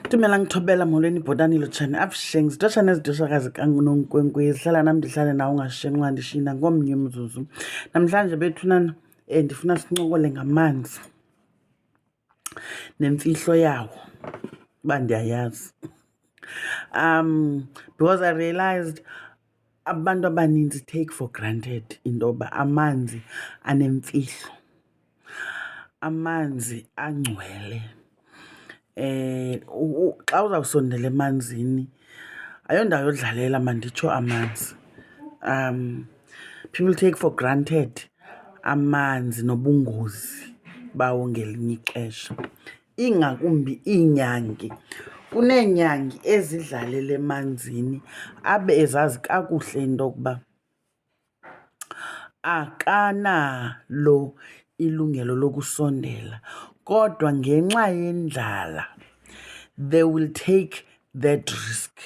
Tumela ngithobela molweni ibhotani lotshani afshengs doshana ezidoshakazi kaNonkwenkwezi hlala nami ndihlale nawe ungashiyi ungandishina ngomnye umzuzu namhlanje bethunana ndifuna sincokole ngamanzi nemfihlo yawo uba ndiyayazi because I realized abantu abaninzi take for granted into yoba amanzi anemfihlo, amanzi angcwele. Xa uzawusondela emanzini ayondawo yodlalela manditsho amanzi. People take for granted amanzi nobungozi bawo ngelinye ixesha, ingakumbi iinyangi. Kuneenyangi ezidlalela emanzini abe ezazi kakuhle into yokuba akanalo ilungelo lokusondela, kodwa ngenxa yendlala they will take that risk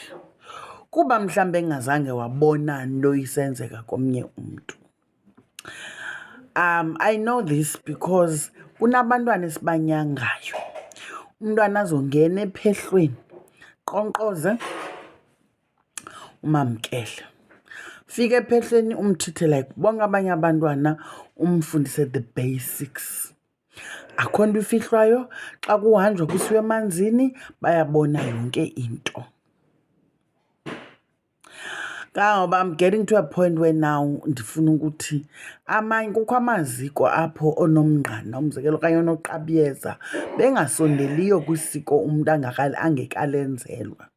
kuba mhlawumbe engazange wabona nto isenzeka komnye umntu. I know this because kunabantwana esibanyangayo, umntwana azongena ephehlweni qonkqoze umamkele, fika ephehlweni umtreat like bonke abanye abantwana, umfundise the basics. Akho nto ifihlwayo, xa kuhanjwa kusiwe emanzini bayabona yonke into. Kangoba I'm getting to a point where now ndifuna ukuthi kukho amaziko apho onomngqana umzekelo okanye onoqabiyeza bengasondeliyo kwisiko umntu angekalenzelwa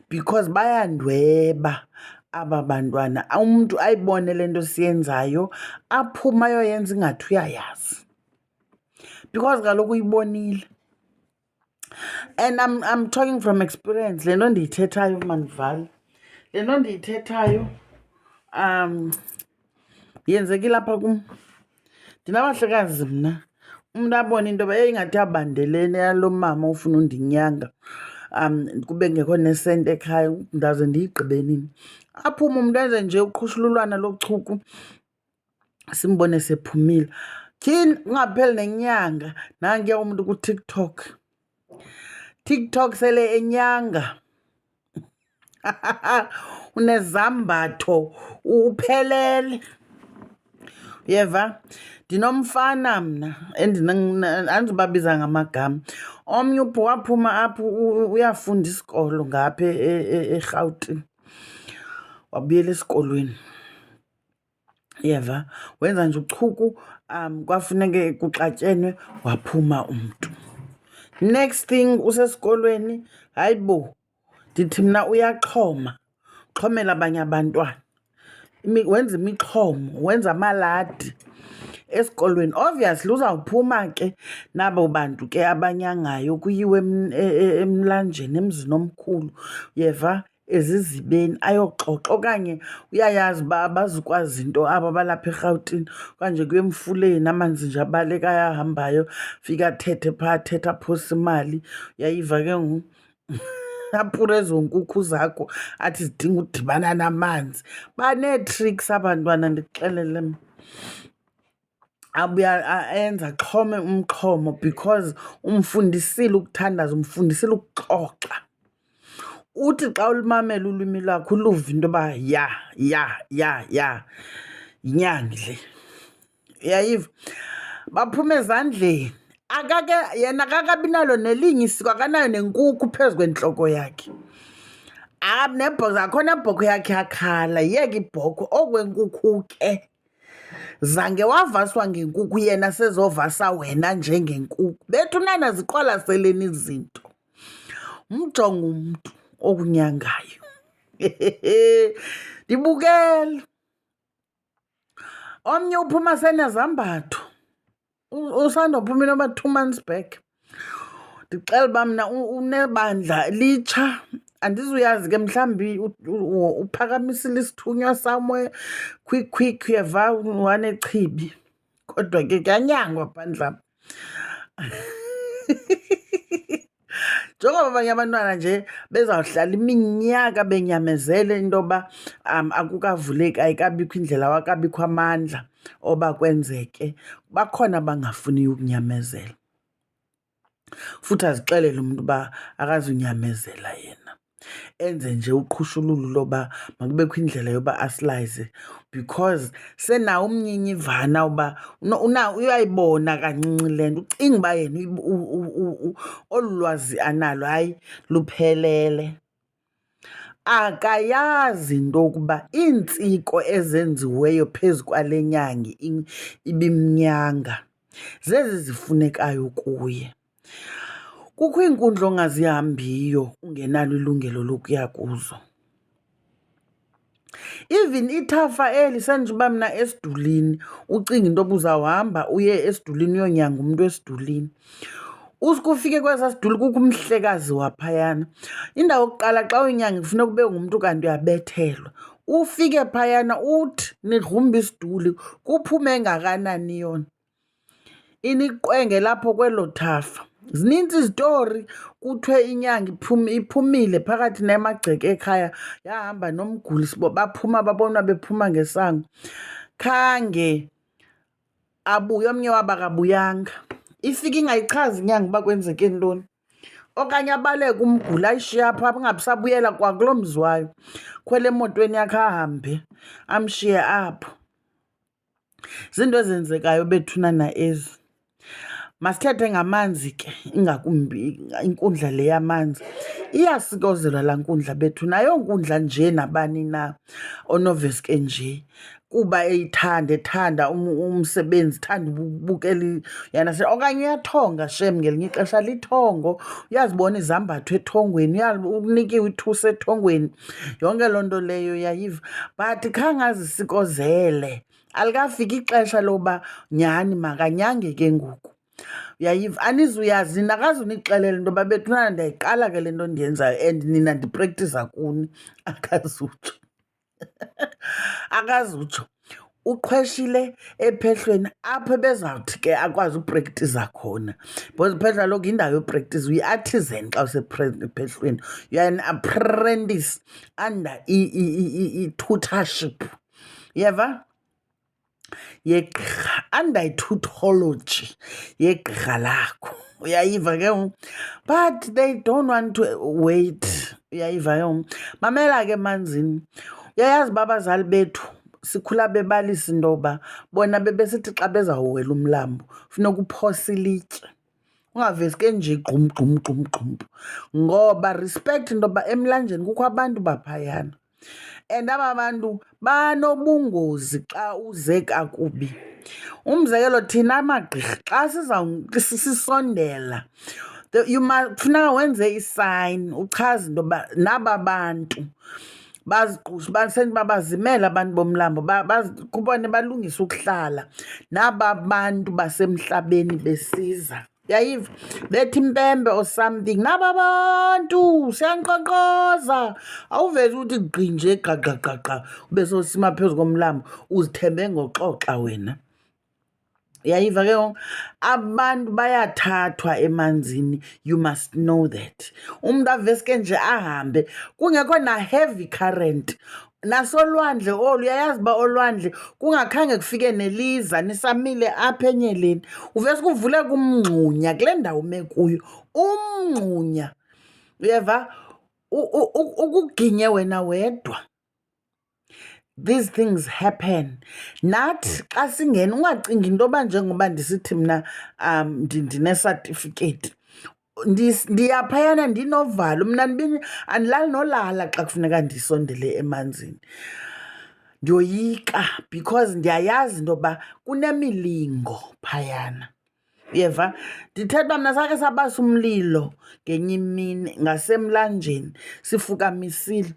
because bayandweba aba bantwana. Umntu ayibone le nto siyenzayo aphume ayoyenza ingathi uyayazi because kaloku uyibonile. And I'm talking from experience. Le nto ndiyithethayo mandivale, le nto ndiyithethayo yenzekile apha kum. Ndinabahlekazi mna, umntu abone into yoba ingathi abandelene yalo mama ufuna undinyanga kube ngekho nesenti ekhaya, ndaze ndiyigqibe nini. Aphume umntu enze nje uqhushululwana lochuku simbone sephumile. Tyhini kungapheli nenyanga nankuya umntu kuTikTok. TikTok sele enyanga unezambatho uphelele. Uyeva? Ndinomfana mna andizubabiza ngamagama. Omnye waphuma apho uyafunda isikolo ngapha eRhawutini, wabuyela esikolweni. Uyeva? Wenza nje uchuku, kwafuneke kuxatyenwe waphuma umntu. Next thing usesikolweni, hayibo, ndithi mna uyaxhoma, uxhomela abanye abantwana. Wenza imixhomo, wenza amaladi esikolweni. Obviously uzawuphuma ke nabo bantu ke abanyangayo kuyiwe emlanjeni emzini omkhulu, uyeva, ezizibeni ayoxoxa. Okanye uyayazi uba abazukwazi into aba balapha eRhawutini kanje kuye emfuleni amanzi nje abaleka ayahambayo, fika athethe phaa, athethe aphose imali. Uyayiva ke ngoku aphure ezo nkukhu zakho athi zidinga udibana namanzi. Banee-tricks abantwana ndikuxelele mna. Abuya enza axhome umxhomo because umfundisile ukuthandaza, umfundisile ukuxoxa. Uthi xa ulumamela ulwimi lwakho uluva into yoba yinyangi le. Uyayiva? Baphume ezandleni. Yena akakabi nalo nelinye isiko, akanayo nenkukhu phezu kwentloko yakhe. Nebhokhwe, akho nebhokhwe yakhe yakhala, yeka ibhokhwe. Okwenkukhu ke zange wavaswa ngenkukhu, yena sezovasa wena njengenkukhu. Bethunana ziqwalaseleni izinto. Mjonge umntu okunyangayo. Ndibukele. Omnye uphuma senezambatho, usandophuma inoba 2 months back. Ndixela uba mna unebandla litsha. Andizuyazi ke mhlawumbi uphakamisile isithunywa somewhere quick, uyeva, wanechibi. Kodwa ke kuyanyangwa phandle apha. Njengoba abanye abantwana nje bezawuhlala iminyaka benyamezele into yoba akukavuleki, ayikabikho indlela, wakabikho amandla oba kwenzeke, bakhona abangafuniyo ukunyamezela. futhi azixelele umuntu uba akazunyamezela yena, enze nje uqhushululo loba makubekho indlela yoba asilize, because senawo umnyinyivana uba uyayibona kancinci le nto, ucinga uba yena olu lwazi analo hayi luphelele. Akayazi into yokuba iintsiko ezenziweyo phezu kwale nyanga ibimnyanga zezi zifunekayo kuye. Kukho iinkundla ongazihambiyo ungenalo ilungelo lokuya kuzo. Even ithafa eli senje uba mna esidulini, ucinga into yoba uzawuhamba uye esidulini uyonyanga umntu esidulini. Usuke ufike kwesaa siduli kukho umhlekazi waphayana. Indawo yokuqala xa uyinyanga kufuneka ube ngumntu kanti uyabethelwa. Ufike phayana uthi nigrumbe isiduli kuphume engakanani yona, iniqwenge lapho kwelo thafa. Zinintsi izitori kuthiwe inyanga iphumile phakathi nemagceke ekhaya yahamba nomguli, baphuma babona bephuma ngesango, khange abuye, omnye wabo akabuyanga. Ifike ingayichazi inyanga uba kwenzeke ntoni, okanye abaleke umguli ayishiye apha angabisabuyela kwakulo mzi wayo, khwele emotweni yakhe ahambe amshiye apho. Zinto ezenzekayo bethunana ezi. Masithethe ngamanzi ke, ingakumbi inkundla le yamanzi. Iyasikozelwa laa nkundla bethuna, ayonkundla nje nabani na onoveske nje kuba ethanda umsebenzi, thanda ubukela okanye uyathonga shem, ngelinye ixesha lithongo, uyazibona izambatho ethongweni, unikiwe ithusi ethongweni, yonke loo nto leyo uyayiva. But khange azisikozele, alikafiki ixesha loba nyhani makanyange ke ngoku. Uyayiva, anizuyazi, nakazunixelela into yoba bethunana ndiyayiqala ke le nto ndiyenzayo and nina ndiprektisa kuni. Akazutsho. Akazutsho. Uqhweshile ephehlweni apho ebezawuthi ke akwazi uprektisa khona, because iphehla lokhu yindawo yoprektisa, uyi-artisan xa usephehlweni, you are an apprentice under i-tutorship, uyeva, yegqirha, under i-tutology yegqirha lakho, uyayiva ke ngoku. But they don't want to wait, uyayiva ke ngoku. Mamela ke emanzini, uyayazi uba abazali bethu sikhula bebalisa into yoba bona bebesithi xa bezawuwela umlambo funeka uphose ilitye, ungaveske nje gqum gqum gqum gqum, ngoba respect into yoba emlanjeni kukho abantu baphayana and aba bantu banobungozi xa uze kakubi. Umzekelo, thina amagqirha xa sisondela, funeka wenze isayini uchaze into yoba naba bantu bazimele abantu bomlambo, kubone balungise ukuhlala naba bantu basemhlabeni besiza. Uyayiva, bethi impembe or something, naba bantu siyankqonkqoza, awuvezi ukuthi gqi nje gqagqagqagqa ube sosima phezu komlambo uzithembe ngoxoxa wena. Uyayiva ke ngoku, abantu bayathathwa emanzini, you must know that. Umntu aveske nje ahambe kungekho na-heavy current, nasolwandle olu, uyayazi uba olwandle kungakhange kufike neliza nisamile apha enyeleni, uveske uvuleke umngxunya kule ndawo ume kuyo, umngxunya, uyeva, ukuginye wena wedwa. These things happen. Nathi xa singena ungacingi into yoba njengoba ndisithi mna ndinesatifiketi ndiyaphayana ndinovalo, mna andilali nolala xa kufuneka ndisondele emanzini. Ndiyoyika because ndiyayazi into yoba kunemilingo phayana, uyeva. Ndithetha uba mna sakhe sabasa umlilo ngenye imini ngasemlanjeni sifukamisile,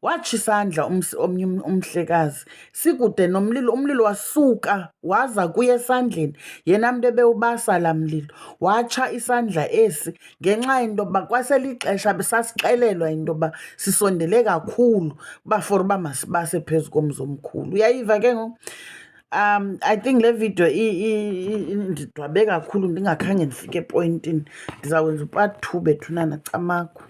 watsha isandla omnye umhlekazi sikude nomlilo, umlilo wasuka waza kuye esandleni, yena mntu ebewubasa laa mlilo, watsha isandla esi ngenxa yento yoba kwaselixesha besasixelelwa into yoba sisondele kakhulu uba for uba masibase phezu komzi omkhulu. Uyayiva ke ngoku. I think le video ndidwabe kakhulu ndingakhange ndifike epointini. Ndizawwenza upart 2 bethunana, camakho.